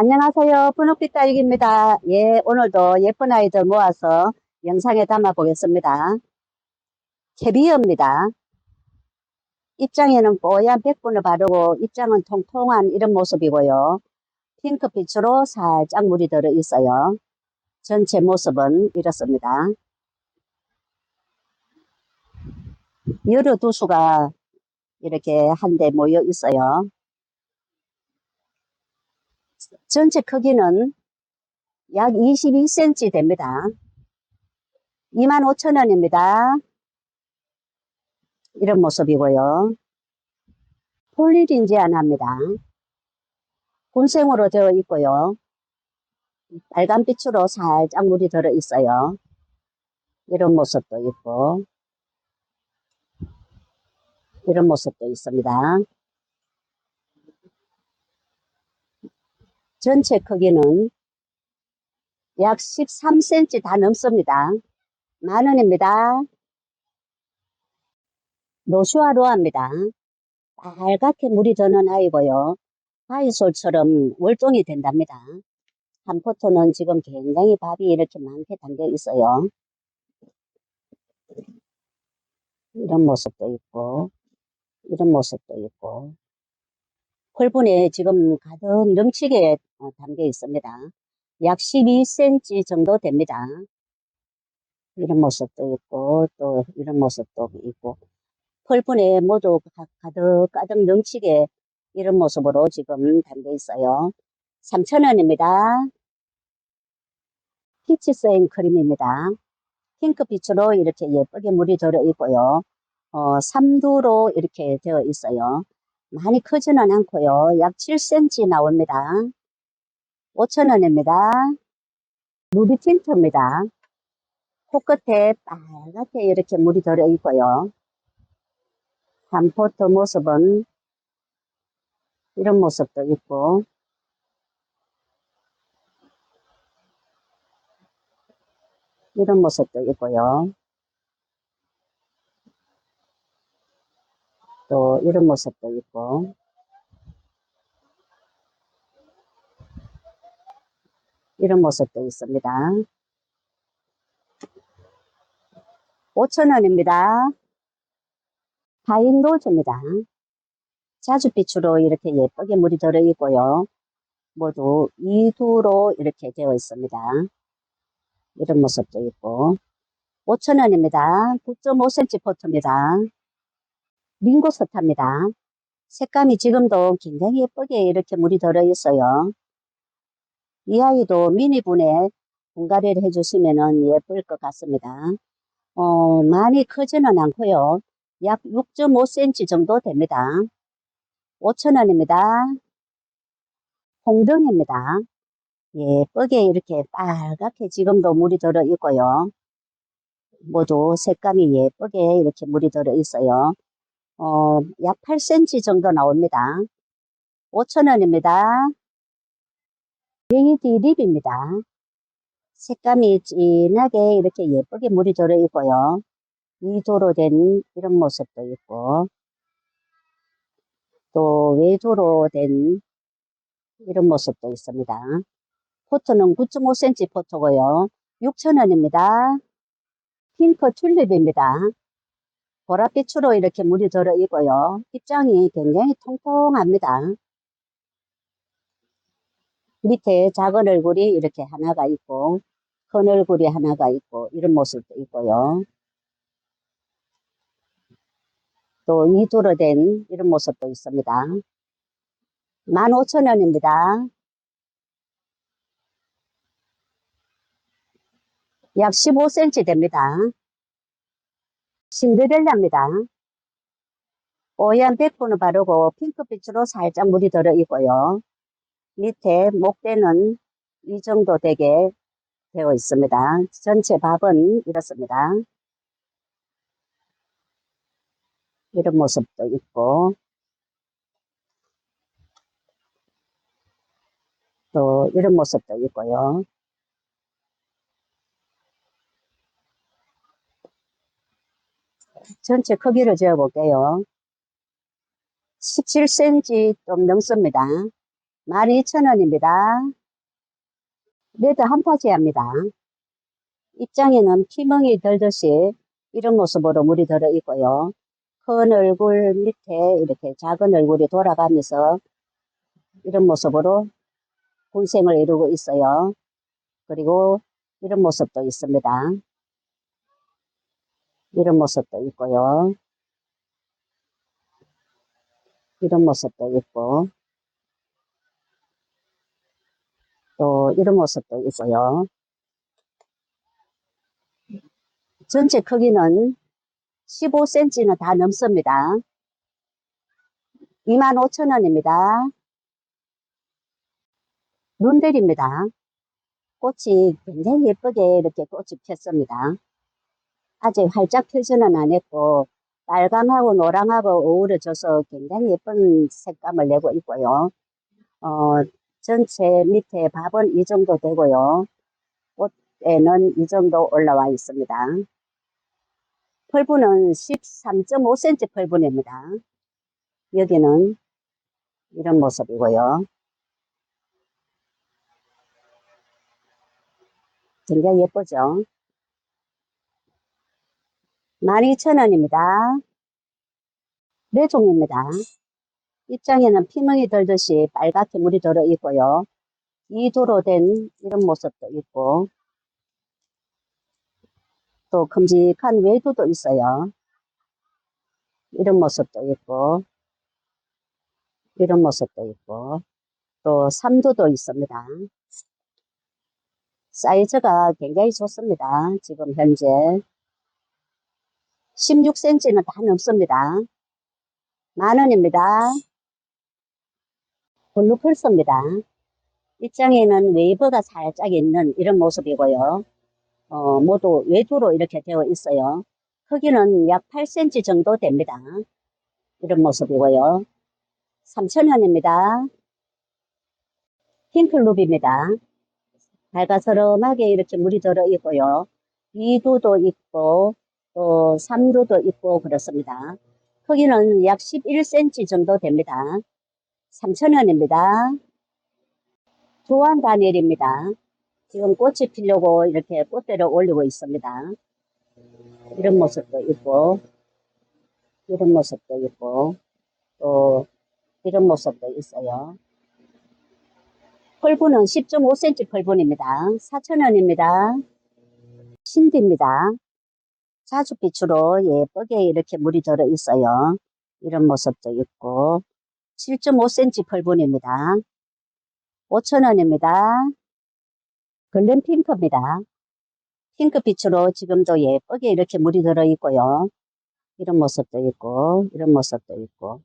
안녕하세요. 분홍빛 딸기입니다. 예, 오늘도 예쁜 아이들 모아서 영상에 담아 보겠습니다. 캐비어입니다. 입장에는 뽀얀 백분을 바르고 입장은 통통한 이런 모습이고요. 핑크빛으로 살짝 물이 들어 있어요. 전체 모습은 이렇습니다. 여러 두수가 이렇게 한데 모여 있어요. 전체 크기는 약 22cm 됩니다. 25,000원입니다. 이런 모습이고요. 폴리린지 안 합니다. 군생으로 되어 있고요. 빨간빛으로 살짝 물이 들어 있어요. 이런 모습도 있고, 이런 모습도 있습니다. 전체 크기는 약 13cm 다 넘습니다. 10,000원입니다. 노슈아로아입니다. 빨갛게 물이 드는 아이고요. 바이솔처럼 월동이 된답니다. 한 포토는 지금 굉장히 밥이 이렇게 많게 담겨 있어요. 이런 모습도 있고, 이런 모습도 있고, 펄분에 지금 가득 넘치게 담겨 있습니다. 약 12cm 정도 됩니다. 이런 모습도 있고, 또 이런 모습도 있고, 펄분에 모두 가득 넘치게 이런 모습으로 지금 담겨 있어요. 3,000원입니다. 피치 세임 크림입니다. 핑크빛으로 이렇게 예쁘게 물이 들어 있고요. 3두로 이렇게 되어 있어요. 많이 크지는 않고요. 약 7cm 나옵니다. 5,000원입니다. 누비 틴트입니다. 코끝에 빨갛게 이렇게 물이 들어 있고요. 한 포트 모습은 이런 모습도 있고, 이런 모습도 있고요. 또 이런 모습도 있고, 이런 모습도 있습니다. 5,000원입니다. 하인로즈입니다. 자주빛으로 이렇게 예쁘게 물이 들어 있고요. 모두 2두로 이렇게 되어 있습니다. 이런 모습도 있고, 5,000원입니다. 9.5cm 포트입니다. 링고스타입니다. 색감이 지금도 굉장히 예쁘게 이렇게 물이 들어 있어요. 이 아이도 미니분에 분갈이를 해주시면 예쁠 것 같습니다. 많이 크지는 않고요. 약 6.5cm 정도 됩니다. 5,000원입니다. 홍등입니다. 예쁘게 이렇게 빨갛게 지금도 물이 들어 있고요. 모두 색감이 예쁘게 이렇게 물이 들어 있어요. 약 8cm 정도 나옵니다. 5,000원입니다. 레이디 립입니다. 색감이 진하게 이렇게 예쁘게 물이 들어 있고요. 2도로 된 이런 모습도 있고, 또 외도로 된 이런 모습도 있습니다. 포트는 9.5cm 포트고요. 6,000원입니다. 핑크 튤립입니다. 보랏빛으로 이렇게 물이 들어 있고요. 입장이 굉장히 통통합니다. 밑에 작은 얼굴이 이렇게 하나가 있고, 큰 얼굴이 하나가 있고, 이런 모습도 있고요. 또 이두로 된 이런 모습도 있습니다. 15,000원입니다. 약 15cm 됩니다. 신데렐라입니다. 뽀얀 백분을 바르고 핑크빛으로 살짝 물이 들어 있고요. 밑에 목대는 이 정도 되게 되어 있습니다. 전체 밥은 이렇습니다. 이런 모습도 있고, 또 이런 모습도 있고요. 전체 크기를 재어 볼게요. 17cm 좀 넘습니다. 12,000원입니다. 레드 한타지입니다. 입장에는 피멍이 들듯이 이런 모습으로 물이 들어 있고요. 큰 얼굴 밑에 이렇게 작은 얼굴이 돌아가면서 이런 모습으로 군생을 이루고 있어요. 그리고 이런 모습도 있습니다. 이런 모습도 있고요. 이런 모습도 있고, 또 이런 모습도 있고요. 전체 크기는 15cm는 다 넘습니다. 25,000원입니다. 눈들입니다. 꽃이 굉장히 예쁘게 이렇게 꽃이 폈습니다. 아직 활짝 펴지는 않았고 빨강하고 노랑하고 어우러져서 굉장히 예쁜 색감을 내고 있고요. 어, 전체 밑에 밥은 이 정도 되고요. 꽃에는 이 정도 올라와 있습니다. 펄분은 13.5cm 펄분입니다. 여기는 이런 모습이고요. 굉장히 예쁘죠? 12,000원입니다. 레종입니다. 입장에는 피멍이 들듯이 빨갛게 물이 들어 있고요. 이도로 된 이런 모습도 있고, 또 큼직한 외두도 있어요. 이런 모습도 있고, 이런 모습도 있고, 또 삼두도 있습니다. 사이즈가 굉장히 좋습니다. 지금 현재 16cm는 다 넘습니다. 10,000원입니다. 블루펄스입니다. 입장에는 웨이브가 살짝 있는 이런 모습이고요. 모두 외두로 이렇게 되어 있어요. 크기는 약 8cm 정도 됩니다. 이런 모습이고요. 3,000원입니다. 핑클룹입니다. 밝아서름하게 이렇게 물이 들어 있고요. 2두도 있고 또 3두도 있고 그렇습니다. 크기는 약 11cm 정도 됩니다. 3,000원입니다. 조안 다니엘입니다. 지금 꽃이 피려고 이렇게 꽃대를 올리고 있습니다. 이런 모습도 있고, 이런 모습도 있고, 또 이런 모습도 있어요. 펄분은 10.5cm 펄분입니다. 4,000원입니다. 신디입니다. 자줏빛으로 예쁘게 이렇게 물이 들어 있어요. 이런 모습도 있고, 7.5cm 펄분입니다. 5,000원입니다. 글램핑크입니다. 핑크빛으로 지금도 예쁘게 이렇게 물이 들어 있고요. 이런 모습도 있고, 이런 모습도 있고.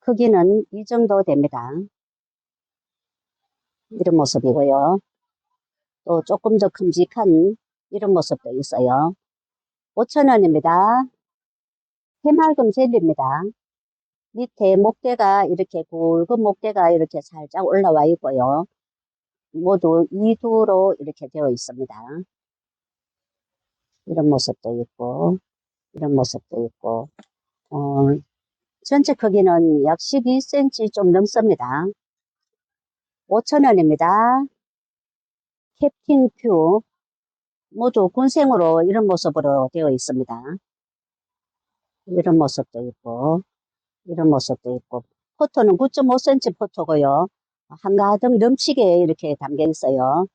크기는 이 정도 됩니다. 이런 모습이고요. 또 조금 더 큼직한 이런 모습도 있어요. 5,000원입니다. 해맑음 젤리입니다. 밑에 목대가 이렇게 굵은 목대가 이렇게 살짝 올라와 있고요. 모두 2두로 이렇게 되어 있습니다. 이런 모습도 있고, 이런 모습도 있고, 어, 전체 크기는 약 12cm 좀 넘습니다. 5,000원입니다. 캡틴 큐, 모두 군생으로 이런 모습으로 되어 있습니다. 이런 모습도 있고, 이런 모습도 있고, 포토는 9.5cm 포토고요. 한가득 넘치게 이렇게 담겨 있어요.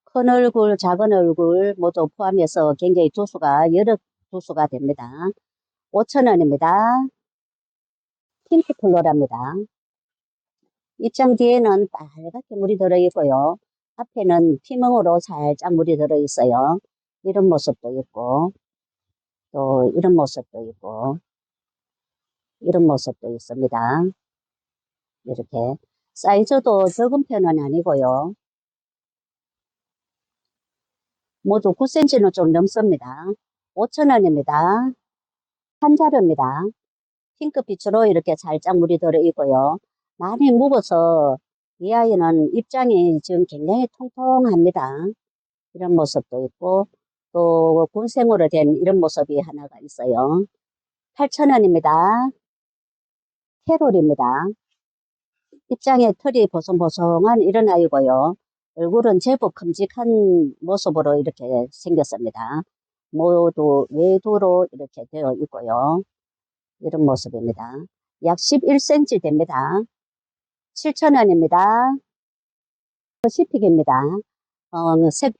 큰 얼굴, 작은 얼굴 모두 포함해서 굉장히 두수가 여러 두수가 됩니다. 5,000원입니다. 핑크 플로라입니다. 입장 뒤에는 빨갛게 물이 들어 있고요. 앞에는 피멍으로 살짝 물이 들어 있어요. 이런 모습도 있고, 또 이런 모습도 있고, 이런 모습도 있습니다. 이렇게. 사이즈도 적은 편은 아니고요. 모두 9cm는 좀 넘습니다. 5,000원입니다. 한자르입니다. 핑크빛으로 이렇게 살짝 물이 들어 있고요. 많이 묵어서 이 아이는 입장이 지금 굉장히 통통합니다. 이런 모습도 있고, 또 군생으로 된 이런 모습이 하나가 있어요. 8,000원입니다. 캐롤입니다. 입장에 털이 보송보송한 이런 아이고요. 얼굴은 제법 큼직한 모습으로 이렇게 생겼습니다. 모두 외두로 이렇게 되어 있고요. 이런 모습입니다. 약 11cm 됩니다. 7,000원입니다. 퍼시픽입니다.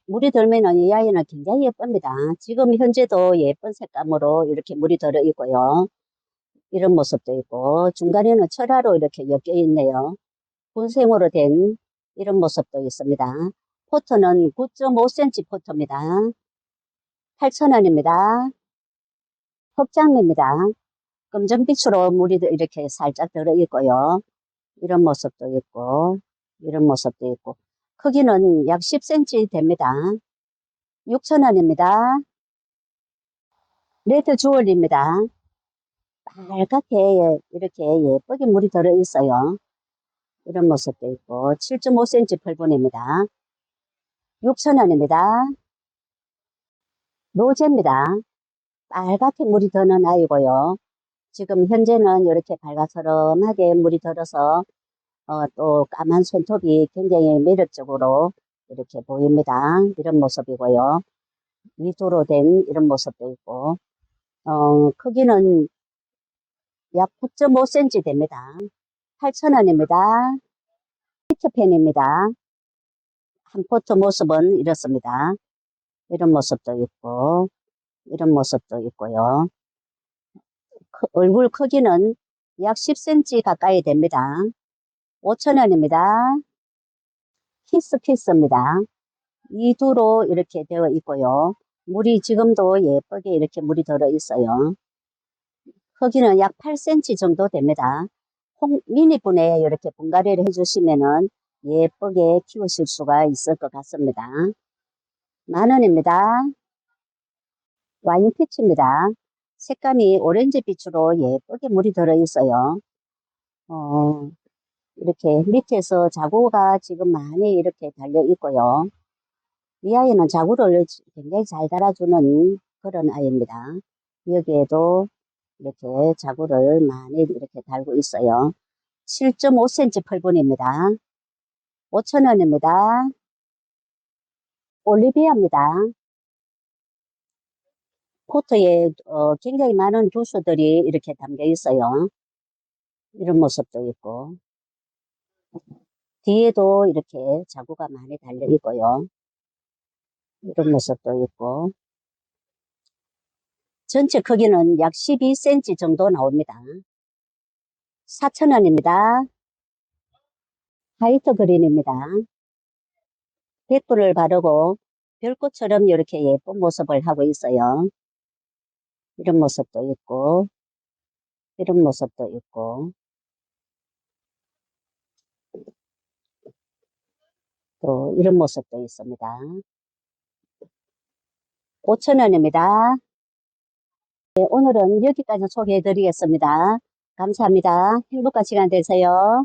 물이 들면은 이 아이는 굉장히 예쁩니다. 지금 현재도 예쁜 색감으로 이렇게 물이 들어 있고요. 이런 모습도 있고, 중간에는 철화로 이렇게 엮여 있네요. 분생으로 된 이런 모습도 있습니다. 포트는 9.5cm 포트입니다. 8,000원입니다. 흑장미입니다. 검정빛으로 물이 이렇게 살짝 들어 있고요. 이런 모습도 있고, 이런 모습도 있고, 크기는 약 10cm 됩니다. 6,000원입니다. 레드 주얼리입니다. 빨갛게 이렇게 예쁘게 물이 들어 있어요. 이런 모습도 있고, 7.5cm 펄분입니다. 6,000원입니다. 로제입니다. 빨갛게 물이 드는 아이고요. 지금 현재는 이렇게 발가스름하게 물이 들어서 또 까만 손톱이 굉장히 매력적으로 이렇게 보입니다. 이런 모습이고요. 위두로 된 이런 모습도 있고, 크기는 약 9.5cm 됩니다. 8,000원입니다. 히트펜입니다. 한 포트 모습은 이렇습니다. 이런 모습도 있고, 이런 모습도 있고요. 얼굴 크기는 약 10cm 가까이 됩니다. 5,000원입니다. 키스입니다. 이두로 이렇게 되어 있고요. 물이 지금도 예쁘게 이렇게 물이 들어 있어요. 크기는 약 8cm 정도 됩니다. 미니분에 이렇게 분갈이를 해주시면은 예쁘게 키우실 수가 있을 것 같습니다. 10,000원입니다. 와인피치입니다. 색감이 오렌지빛으로 예쁘게 물이 들어 있어요. 이렇게 밑에서 자구가 지금 많이 이렇게 달려 있고요. 이 아이는 자구를 굉장히 잘 달아주는 그런 아이입니다. 여기에도 이렇게 자구를 많이 이렇게 달고 있어요. 7.5cm 펄분입니다. 5,000원입니다. 올리비아입니다. 포트에 굉장히 많은 두수들이 이렇게 담겨 있어요. 이런 모습도 있고, 뒤에도 이렇게 자구가 많이 달려 있고요. 이런 모습도 있고, 전체 크기는 약 12cm 정도 나옵니다. 4,000원입니다. 화이트 그린입니다. 백불을 바르고 별꽃처럼 이렇게 예쁜 모습을 하고 있어요. 이런 모습도 있고, 이런 모습도 있고, 또 이런 모습도 있습니다. 5,000원입니다. 네, 오늘은 여기까지 소개해 드리겠습니다. 감사합니다. 행복한 시간 되세요.